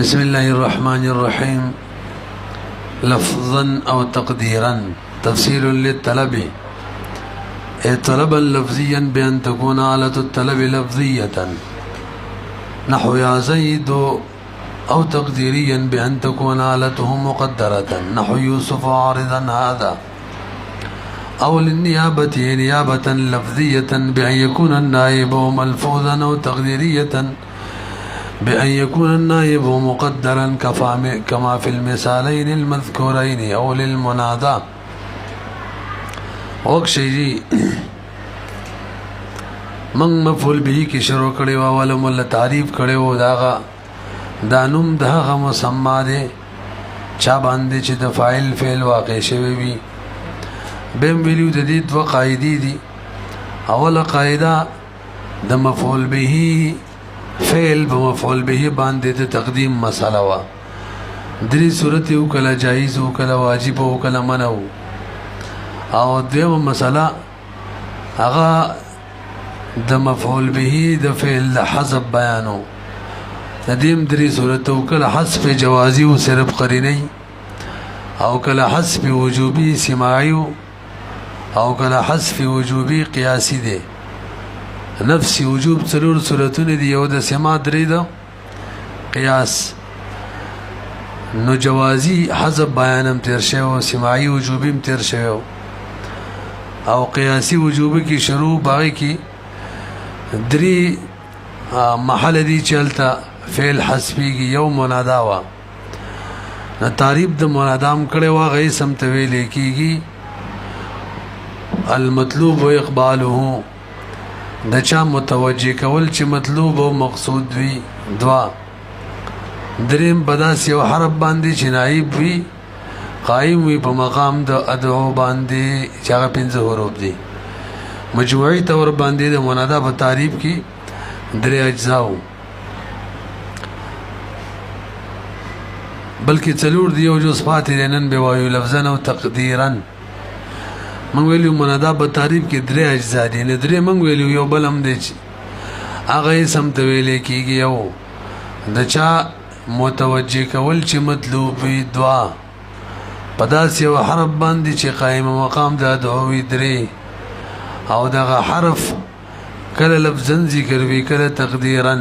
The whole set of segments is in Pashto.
بسم الله الرحمن الرحيم. لفظا أو تقديرا تفسير للطلب، طلبا لفظيا بأن تكون آلة الطلب لفظية نحو يا زيد، أو تقديريا بأن تكون آلته مقدرة نحو يوسف عارضا هذا، أو للنيابة نيابة لفظية بأن يكون النائب ملفوظا، أو تقديرية بأن يكون النائب مقدرا كما في المثالين المذكورين، أو للمنادى. وقشي جي من مفعول به کی شروع کړي او ولم ول تعریف کړي او داغه دانوم دغه مسما ده چا باندې چې د فاعل فعل واقع شوی وي. بهم ویلو د دې دوه قاعده دي. اوله قاعده د مفعول به فعل په مفعول به باندې د تقدیم مساله وا. درې صورت یو کله جایز او کله واجب او کله منع. او دیمه مساله هغه د مفعول به د فعل د حذف بیانو. ندیم درې صورت او کله حذف جوازی او صرف قرینی، او کله حذف وجوبی سماعی، او کله حذف وجوبی قیاسی دی. نفس وجوب څلور صورتونه دي، یو د سماع درې ده قیاس. نو جوازی حذف بیانم تیر شوی او سماعی وجوبیم تیر شوی، او قیاسی وجوبی کی شروع باقی کی درې محل دی چلتا فعل حسبی کی یو منادا وا. نو تعریف د منادام کړي وا غي سم تویل کیږي المطلوب و اقباله، د چا متوجه کول چې مطلوب او مقصود وي. دوا دریم بداس یو حرف باندې چې نائب وي قائم وي په مقام د ادعو باندې چې هغه پنځه حروف دي. مجموعي طور باندې د منادا په تعریف کې درې اجزاو بلکې څلور دی. یو جو صفات نن به وایو لفظا او تقديرا. من ویلو منادا په تعریف کې درې اجزا دي. نه درې من ویلو یو بل هم دی چې هغه سم ته ویلې کېږي. یو د چا متوجه کول چې مطلوب وي. دعا په داسې یو حرف باندې چې قائم مقام د ادعو وي. درې او دغه حرف کله لفظا ذکر وی کله تقديرا،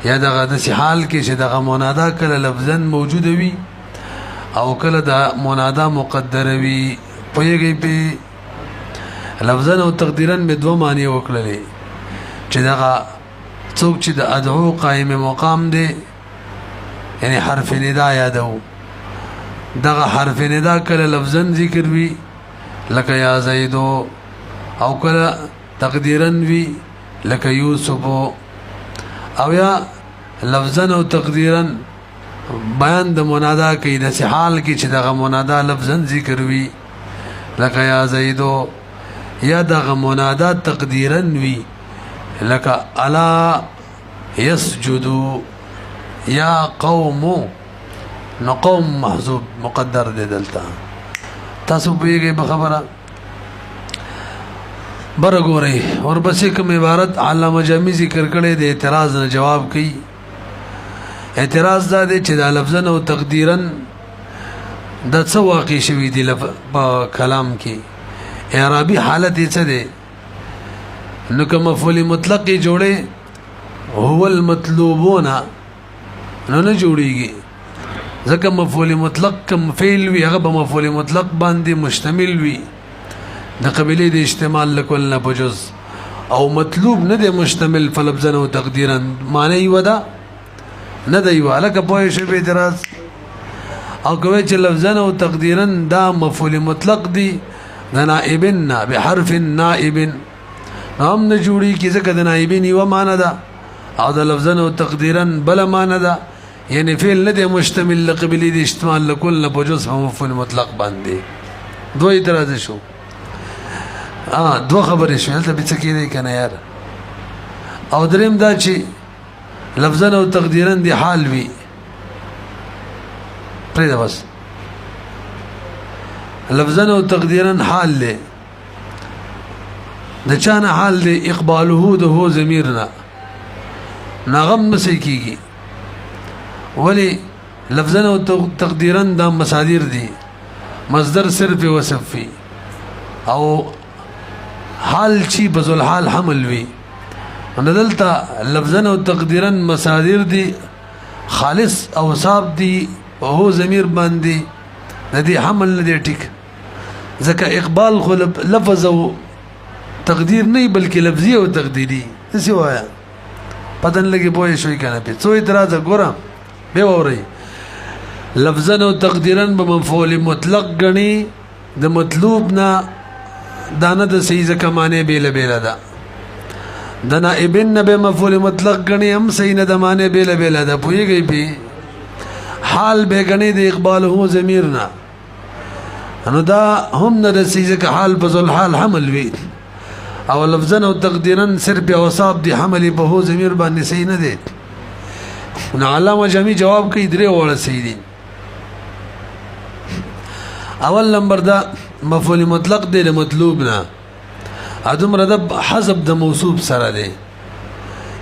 یا دغه د حال کې چې دغه منادا کله لفظا موجود وي او کله د منادا مقدر وي. پوهیږئ په لفظا او تقديرا به دوه معنی وکړلې چې دغه څوک چې د ادعو قائم مقام دی یعنی حرف ندا یادو. دغه حرف ندا کله لفظا ذکر وی لکه یا زیدو، او کله تقديرا وی لکه یوسف، او یا لفظا او تقديرا بیان د منادا کې د حال کې چې دغه منادا لفظا ذکر وی لکه یا زیدو، یا دغه منادا تقديرا وی لکه الا یسجدو یا قوم. نو قوم محذوب مقدر دی دلته. تاسو پیږئ په خبره برګوري. اور بسې کوم عبارت علامه جامی ذکر کړي د اعتراض نه جواب کوي. اعتراض دا دی چې دا لفظا او تقديرا د څه واقع شوی دی په کلام کې اعرابي حالت یې څه دی. نو کوم مفعول مطلق جوړه هو المطلوبون نو نه جوړیږي، ځکه مفعول مطلق کوم فعل وي هغه په مفعول مطلق باندې مشتمل وي د قبيله د اشتمال لکل نه بجز، او مطلوب نه دی مشتمل فلفظا او تقديرا معنی ودا نه دی ولکه پوه شي به اعتراض. او کوي چې لفظا او تقديرا دا مفعول مطلق دی د نائبنا بحرف نائب هم نه جوړي کی ځکه د نائبین یو معنی ده او د لفظا او تقديرا بل معنی ده، یعنی فعل نه دی مشتمل لقبيله د اشتمال لکل نه بجز مفعول مطلق باندې. دوه اعتراض شو. دو خبرې شو دلته به څه کېدی کنه یار. او دریم دا چې لفظا او تقديرا دی حال وي پرې بس لفظا او تقديرا حال له د چانه حال دی اقباله د هو ضمیرنا ناغم نسی کیږي ولی لفظا او تقدیرا دا مصادر دي مصدر صرف وصف وي او حال چی بذل حال حمل وي ندلتا لفظا او تقدیرا مصادر دي خالص اوصاف دي او ضمیر باندې ندي حمل ندي ټیک ځکه اقبال خو لفظ او تقدیر نه بلکې لفظي او تقديري څه وایا پدن لګي پوي شوي کنه په څو اعتراض ګورم به ووري لفظا او تقديرا بمفعول مطلق غني د مطلوب نه دانه د صحیح ځکه معنی بیل بیل ده د نائب نه به مفعول مطلق غني هم صحیح نه د معنی بیل بیل ده پويږي به حال به غني د اقبال هو ضمیر نه انو دا هم نه د صحیح ځکه حال بذل حال حمل وي او لفظا او تقديرا صرف اوصاف دي حمل به هو ضمیر باندې صحیح نه دي نو علامه جمی جواب کوي درې وړه صحیح دي اول نمبر دا مفعول مطلق دی د مطلوب نه ادم رد حذف د موصوف سره دی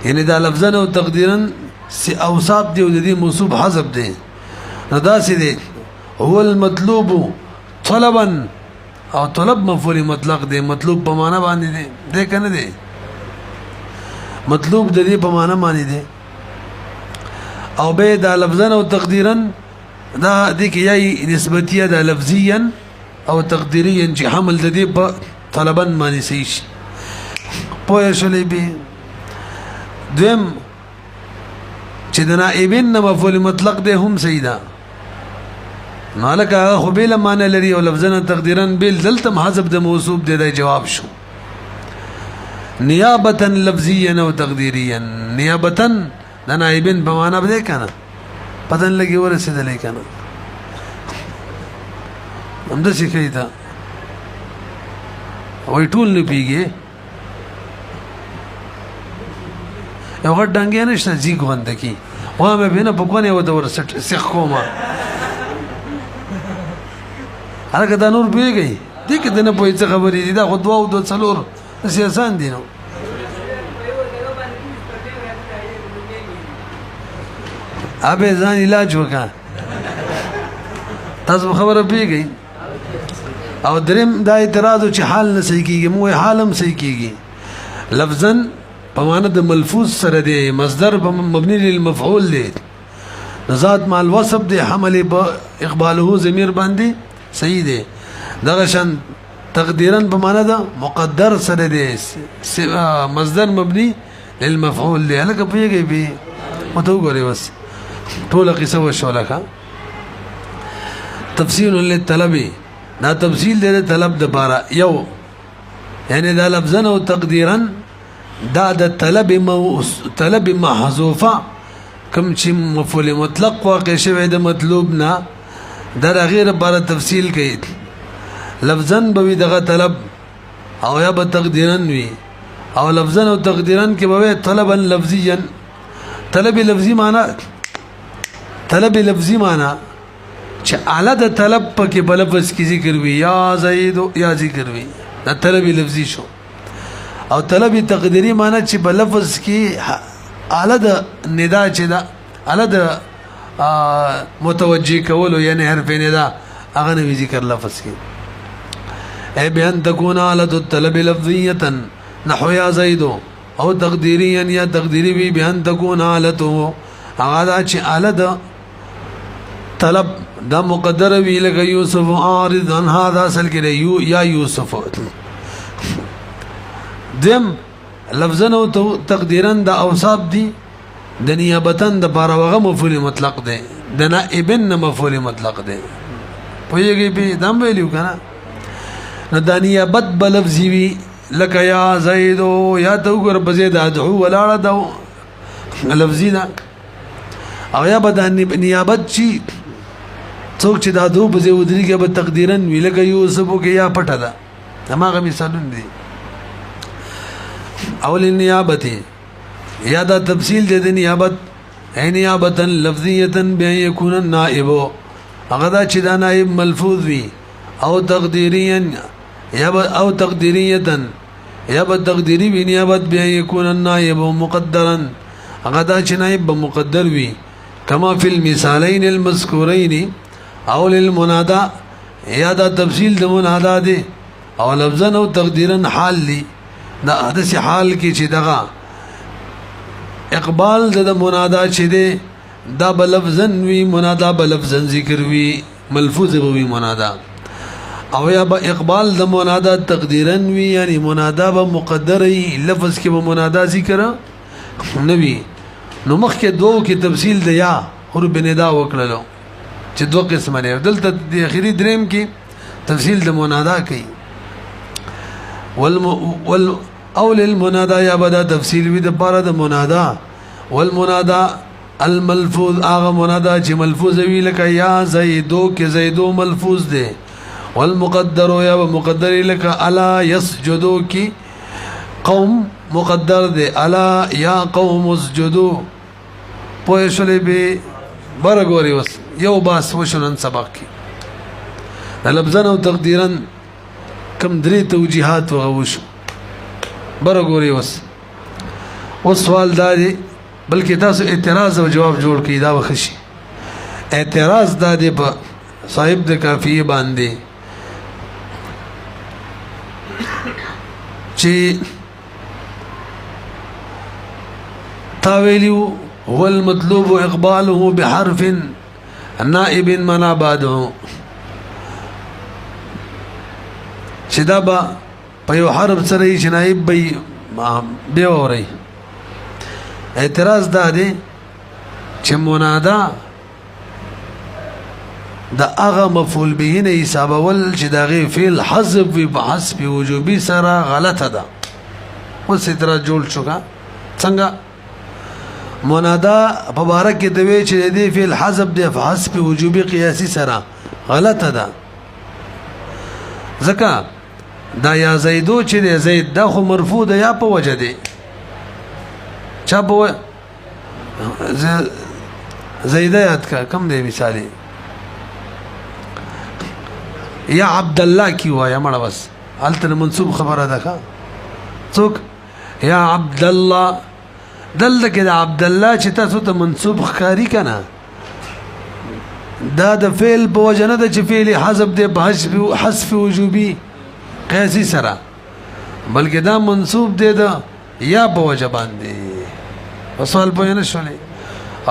یعنی دا لفظا او تقديرا اوصاف دي او د دې موصوف حذف دی نو دا سي دي هو المطلوب طلبا او طلب مفعول مطلق دی مطلوب په معنا باندې دی کنه دی مطلوب د دې په معنا باندې دی او به دا لفظا او تقديرا دا دي کې یي نسبتيه دا لفظيا او تقديريا چې حمل د دې په طلبا باندې شي پوه شولې به دیم چې د نائبین مفعول مطلق دی هم سیدا مالک خو بیل معنی لري او لفظا تقديرا بیل دلته حذف د موصوف دی د جواب شو نیابتا لفظيا او تقديريا نیابتا د نائبین په معنا به کنه پدن لګي ورسېدلې کنه همدا څه کوي دا وای ټول نه پیږي یو غټ ډنګې نشته زی غوند کی و ما بینه په کوونه و د ورسټ سیخ کومه هغه دا نور پیږي دې کې دنه په څه خبرې دي دا خو دوا او د څلور سیاسان دي نو ابه ځان علاج وکا تاسو خبره پیږي او دریم دا اعتراض چې حال نه صحیح کیږي مو حالم صحیح کیږي لفظا په معنا د ملفوظ سره دی مصدر مبني للمفعول دی ذات مع الوصف دی حمل په اقباله ضمیر باندې صحیح دی دغه شان تقديرا په معنا د مقدر سره دی مصدر مبني للمفعول دی هلکه پیږي به متو غوري بس ټول قصه وشولکه تفصيل للطلب دا تفصیل دی طلب د پاره یو یعنی دا لفظا او تقديرا دا د طلب محذوفه کوم چې مفعول مطلق واقع شوی د مطلوب نه دا غیر لپاره تفصیل کوي لفظا به دغه طلب او یا به تقديرا وي او لفظا او تقديرا کې به طلبا لفظيا طلب لفظي معنا طلب لفظي معنا چې اعلی د طلب پکې بلفظ کی ذکر وی یا زید یا ذکر وی دا طلب لفظي شو او طلب تقديري معنی چې بلفظ کی اعلی د ندا چې دا اعلی د متوجه کول یعنی حرف ندا هغه نه ذکر لفظ کی اي بان تكون اعلی الطلب لفظيه نحو یا زید او تقديريا یا تقديري وی بان تكون اعلی هغه چې اعلی د طلب دا مقدر وی لکه یوسف عارض عن هذا اصل کې یا یوسف دم لفظا او تقديرا دا اوصاف دي د نیابتن د بارغه مفعول مطلق دی د نائبن مفعول مطلق دی پوهیږي به دم ویلو کنه نو د نیابت بلفظي وی لکه یا زید یا تو ګر بزید ادعو ولاړه دا لفظي دا او یا بدن نیابت چی څوک چې دا دو بځې ودرېږي به تقديرا وی لکه یوسف کې یا پټه ده هماغه مثالونه دي اول النیابت یا دا تفصیل د نیابت ای نیابتا لفظیه بان یکون النائب هغه دا چې دا نائب ملفوظ وي او تقديريا یا او تقديريه یا به تقديري وي نیابت بان یکون النائب مقدرا هغه دا چې نائب مقدر وي کما فی المثالین المذکورین او للمنادا یا دا تفصیل د منادا دی او لفظا او تقدیرا حال لی دا حدث حال کی چې دغه اقبال د منادا چې دی دا بلفظا وی منادا بلفظا ذکر وی ملفوظ وی منادا او یا با اقبال د منادا تقدیرا وی یعنی منادا به مقدری لفظ کې به منادا ذکر نوی نو مخ کې دوه کې تفصیل د یا حرف ندا وکړلو چې دوه قسمه نه دلته د اخیری دریم کې تفصیل د منادا کوي او للمنادا یا بدا تفصیل وی د پاره د منادا والمنادا الملفوظ اغه منادا چې ملفوظ وی لکه یا زیدو کې زیدو ملفوظ دی والمقدر یا مقدر لکه الا يسجدو کې قوم مقدر دی الا یا قوم اسجدو پوه شولې به برګوري وس یو باس وشنن سبق کې لفظا او تقديرا کم درې توجيهات وغوش برګوري وس سوال داري بلکې تاسو اعتراض او جواب جوړ کړئ دا وخشي اعتراض دادی په صاحب د کافیه باندې چې تاویلیو هو المطلوب اقباله بحرف نائب منا بعده چې دا به په یو حرف سره چې نائب به اوري اعتراض دا دی چې منادا دا هغه مفعول به نه حسابول چې دغه فعل حذف وي بحسب وجوبي سره غلطه ده اوس اعتراض جوړ شوګه څنګه منادا مبارک کې دوی چې دې فعل حذف ده بحسب وجوبي قياسي سره غلطه ده ځکه دا یا زیدو چې زید دا خو مرفوع ده یا په وجه ده چا په زیدات کا کم دی مثالی یا عبد الله کی وایا مړه بس الته منصوب خبره ده کا څوک یا عبد الله دل کې عبد الله چې تاسو ته منصوب ښکاری کنه دا د فعل په وجه نه د چې فعل حذف دی حذف وجوبي قياسي سره بلکې دا منصوب دی دا یا په وجه باندې وسوال په نه شولې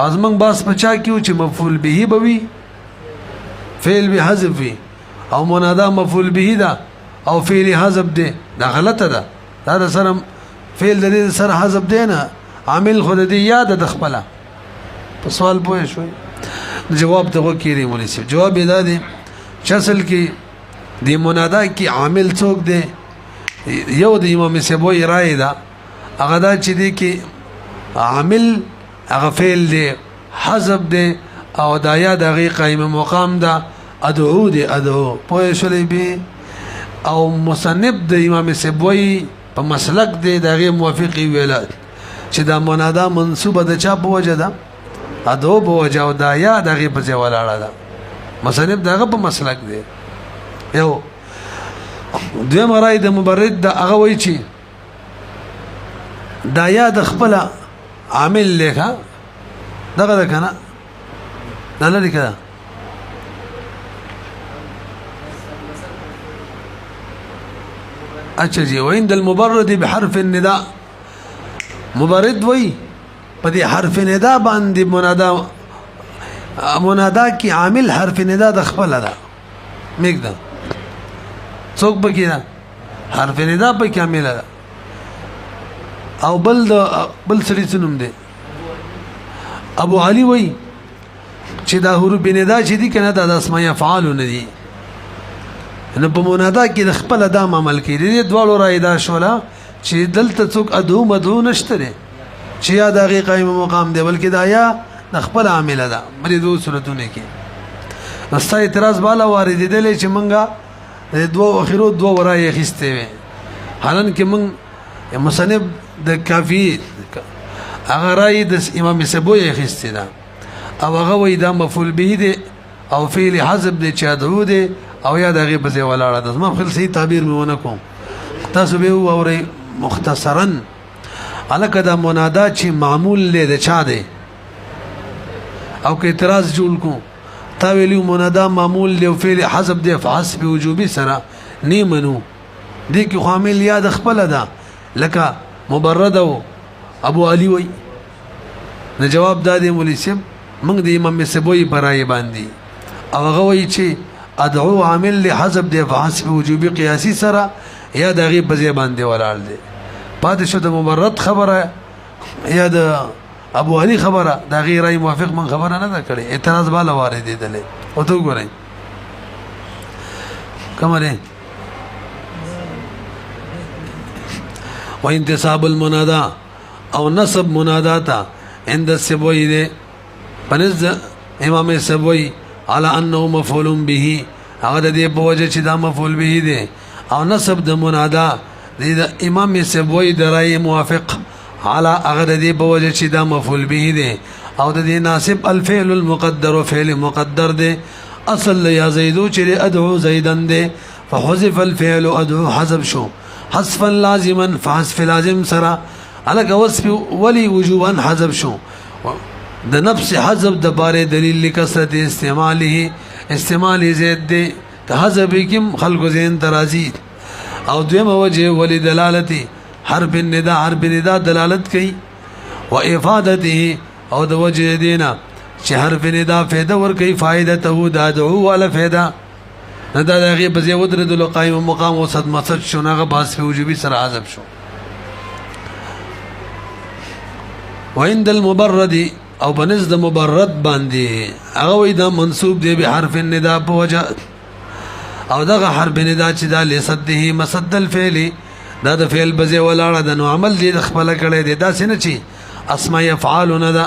ازمن باس بچا کیو چې مفعول به بوي فعل به حذف وي او منادا مفعول به دا او فعل حذف دی دا غلطه ده دا سره فعل د سره حذف دی نه عامل خود دی یاد د خپل په سوال پوه شوي جواب ته وکړي مولوی صاحب جواب یې دا دی چې اصل کې د منادا کې عامل څوک دی یو د امام سیبوی رائے دا هغه دا چې دی کې عامل هغه فعل دی حذف دی او دا یا د غي قائم مقام دا ادعو دی ادعو پوه شولې به او مصنف د امام سیبوی په مسلک دی د غي موافقي ویل چې دا منادا منصوبه د چا په وجه ده ادعو په وجه او دا یا د غي په ځای ولاړه ده مصنف دغه په مسلک دی یو دویم رائے د مبرد د هغه وی چې دا یا د خپل عامل لیکه دغه ده کنه دا لري کړه اچھا جی وعند المبرد بحرف النداء مبرد وی په دې حرف ندا باندې منادا کی عامل حرف ندا د خپل ده میګدا څوک بکی دا حرف ندا په کامل ده او بل سړي څنوم دي ابو علي وای چې دا حروف ندا چې دي کنه دا اسماء افعال نه دي نو په منادا کې د خپل ادم عمل کړي دوالو رایدا شولا چې دلته څوک ادو مدو نشته چې یا د غي قائم مقام دی بلکې دا یا د خپل عامل ده مری دوه صورتونه کې نستا اعتراض بالا وارد دي چې منګه دوه اخرو دوه ورای خسته وي حالان کې من مصنف د کافی هغه رای د امام سبوی خسته ده او هغه وې دا مفعول به دي او فعل حذف دي چې ادعو دي او یا دغه په ځای ولاړه ده ما خپل صحیح تعبیر مونه کوم تاسو به اوري مختصرا الکه دا منادا چې معمول له چا دی او که اعتراض جوړ کو تا ویلو منادا معمول دی او فعل حذف دی فحسب وجوبي سره نه منو دې کې عامل یاد خپل ده لکه مبرد او ابو علي وای نه جواب دادې مولوی صاحب موږ د امام سبوی برای باندې او هغه وای چې ادعو عامل لحذف دی فحسب وجوبي قياسي سره یا دغه په ځای باندې ولاړ دی پاتې شو د مبرد خبره یا د ابو علي خبره دا غیر ای موافق من خبره نه ده کړې اعتراض بالا وارد دي دله او ته ګورئ کومه وانتصاب المنادى او نصب مناداتا عند السبوي ده پنځ امام السبوي على انه مفعول به هغه د په وجه چې دا مفعول به دي او نصب د منادا د امام السبوي درای موافق على هغه د په وجه چې دا مفعول به دي او د ناصب الفعل المقدر فعل مقدر دي اصل یا زیدو چې ادعو زیدن دي فحذف الفعل ادعو حذف شو حذفا لازما فحذف لازم سرا على وصف ولي وجوبا حذف شو د نفس حذف د باره دلیل لکثرت استعمال زید دي حذف کیم خلق زین ترازی او دویمه وجه ولي دلالتي حرف النداء دلالت کوي و افادته او د وجه دینا چې حرف ندا فائدہ ور کوي فائدته د ادعو ولا فائدہ نه دا دغه په ځای ودرې د قائم مقام او صد مسد شونغه باس په وجوبي سره عذاب شو وعند المبرد او بنز د مبرد باندې هغه وې دا منصوب دی به حرف النداء په وجه او دغه حرف النداء چې دا لسده مسد الفعل دا د فعل بځای ولاړه د نو عمل دی خپل کړي دی دا سینه چی اسماء افعال نه دا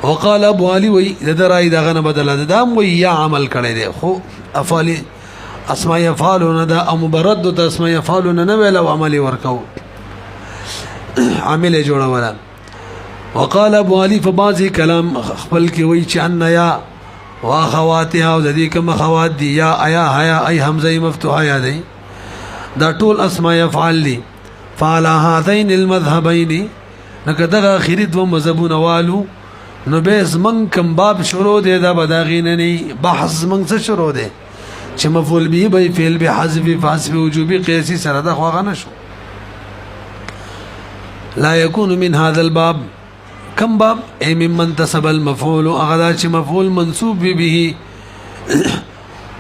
وقال ابو علي وي د راي دغه نه بدل دا وي یا عمل کړي دی خو افعال اسماء افعال نه دا او مبرد د اسماء افعال نه ویل او عمل ورکو عامل جوړه ولا وقال ابو علي فبازي كلام خپل کې وي چې ان یا واخواتها او ذي كما خوات دي یا ایا حیا ای حمزه مفتوحه یا دی دا ټول اسماء افعال دي فعلى هذين المذهبين نکدغه اخري دو مذهبون والو نو به من کم باب شروع دی دا بداغین نه بحث من څه شروع دی چې مفعول به به فعل به حذف وجوبي قياسي سره دا خو غنه شو لا يكون من هذا الباب كم باب اي ممن تسب المفعول اغدا چې مفعول منصوب به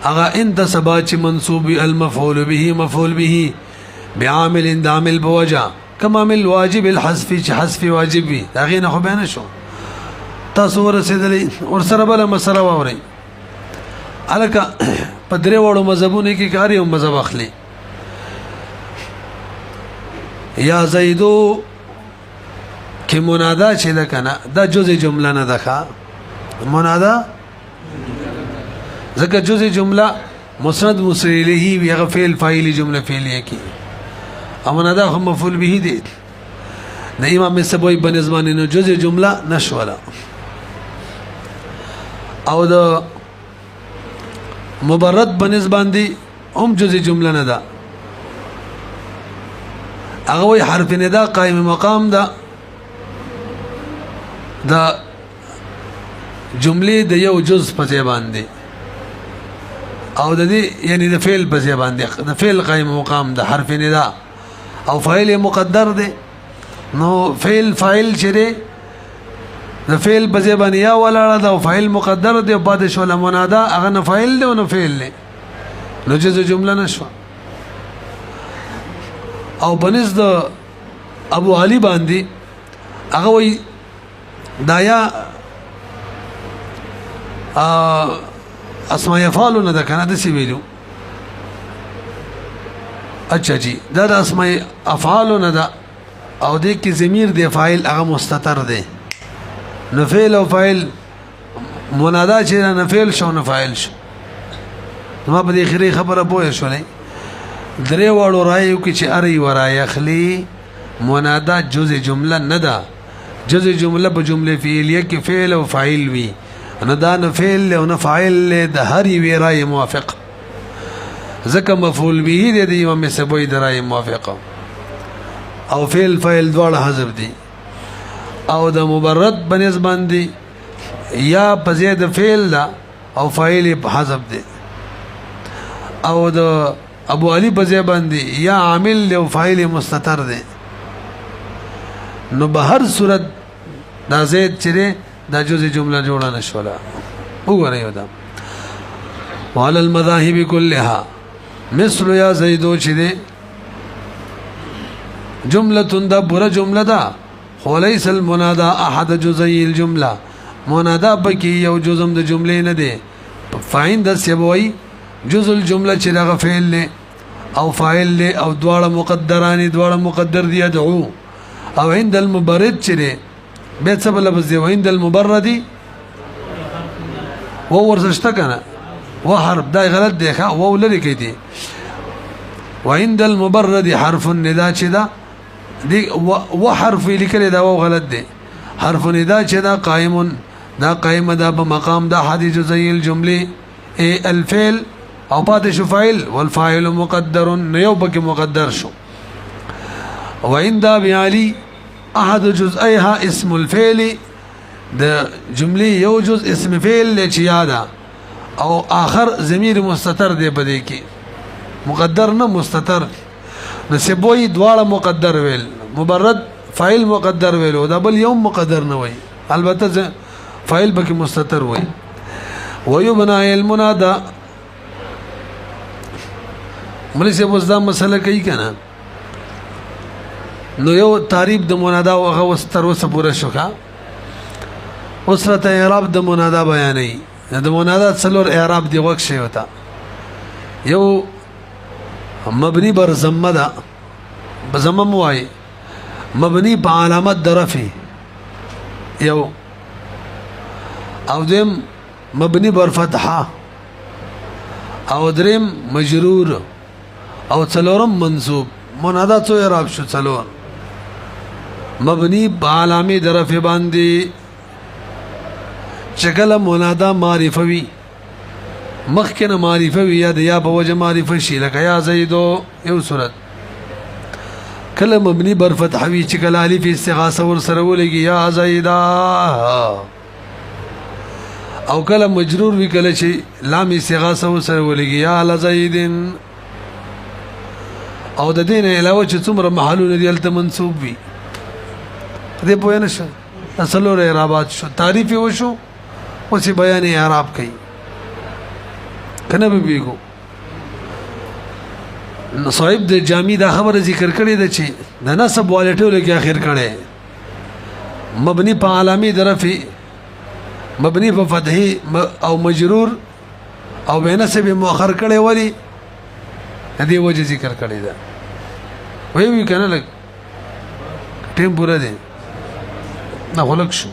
اغا انتسب چې منصوب المفعول به مفعول به بعامل عامل بوجه كما عامل واجب الحذف چې حذف واجب وي دا غینه خو بیان شو تاسو ورسېدلې ور سره بل مسله ووري الکه پدری وړو مذهبونه کې کاری او مذهب اخلي یا زیدو کې منادا چې ده کنه دا جزء جمله نه ده منادا ځکه جزء جمله مسند مسند الیه وی هغه فعل فاعل جمله فعلیه کی او منادا هم مفعول به دي د امام سبوی بنظمان نو جزء جمله نشولا او د مبرد بنسبان دي هم جزء جمله نه ده هغه وی حرف ندا قائم مقام ده دا جمله د یو جز په ځای باندې او د دې یعنی د فعل په ځای باندې د فعل قائم مقام د حرف ندا او فاعل مقدر ده نو فعل فاعل چره د فعل په ځای باندې یا ولاړه ده او فاعل مقدر ده او بعد شو منادا هغه نه فاعل ده او نه فعل ده نو جزء جمله نشو او بنز د ابو علي باندې هغه وی دایا اسماء افعال نه ده کنه د سی ویلو اچھا جی دا د اسماء افعال نه ده او د کی ضمیر د فاعل هغه مستتر ده نو فعل او فاعل منادا چې نه فعل شو نه فاعل شو ما په دې خري خبره پوه شولې درې وړو رايو کې چې اری ورای اخلي منادا جزء جمله نه ده جزء جمله په جمله فعلیه کې فعل او فاعل وي نه دا نه فعل او نه فاعل د هر وی رای موافق ځکه مفعول به د امام سبوی د رای موافق او فعل فاعل دواړه حذف دي او د مبرد بنس باندې یا په زید فعل دا او فاعل په حذف دی او د ابو علی په ځای باندې یا عامل او فاعل مستتر دی نو به هر صورت دا زید چره دا جزء جمله جوړه نشولا وګورئ دا وعلى المذاهب كلها مثل يا زيدو چره جمله دا پورا جمله دا وليس المنادى احد جزئي الجمله منادى بکی یو جزم د جملې نه دی فاین د سبوي جزء الجمله چې دغه فعل له او فاعل له او دواړه مقدرانی دواړه مقدر دی ادعو او عند المبرد چې دی به څه بل لفظ دی عند المبرد و ورزشته کنه و حرف دا غلط دی ښا و لري کې دی وعند المبرد حرف النداء چې دا دی و حرف لیکل دا و غلط دی حرف النداء چې دا قائم دا قائم دا په مقام دا حدیث زي الجمله الفعل او پاتې شو فاعل والفاعل مقدر نيو بك مقدر شو وعند بعلي احد جزئها اسم الفعل د جمله یو جز اسم فعل چې یادا او اخر ضمیر مستتر دی په دې کې مقدر نه مستتر نسبوي دواړه مقدر ویل مبرد فاعل مقدر ویل دا بل یوم مقدر نه وای البته فاعل بک مستتر وای ويبنى المنادى ملي سه وځه مسله کوي کنه نو یو تعریف د منادا او هغه وستر وسه پوره شوکا اوسرته اعراب د منادا بیانې د منادا څلور اعراب دی وښه شي وتا یو مبني بر ضمه ده بضمم وای مبني په علامت درفه یو او دیم مبني بر فتحه او دریم مجرور او څلورم منصوب منادا څو اعراب شو څلور مبني په علامه درفه باندې شکل منادا معرفه وی مخکنه معرفه وی یا په وجه معرفه شي لکه یا زیدو یو صورت کله مبني بر فتح وی چې کله الف استغاثه ور سره ولګي یا زیدا او کله مجرور وی کله چې لام استغاثه ور سره ولګي یا لزیدن او د دین علاوه چې څومره محلونه دي الته منصوب وي دې په نه شو اصلو اعرابات شو تعریف وشو اوسې بیان اعراب کوي کنه به بیګو نو صاحب د جامع دا خبره ذکر کړي د چې د نسب والټو لکه اخر کړي مبني په علامه درفي مبني په فتحي او مجرور او بنسب مؤخر کړي ولی دې وجه ذکر کړي دا وی کنه لګ ټیم پورا دی نه غلط شو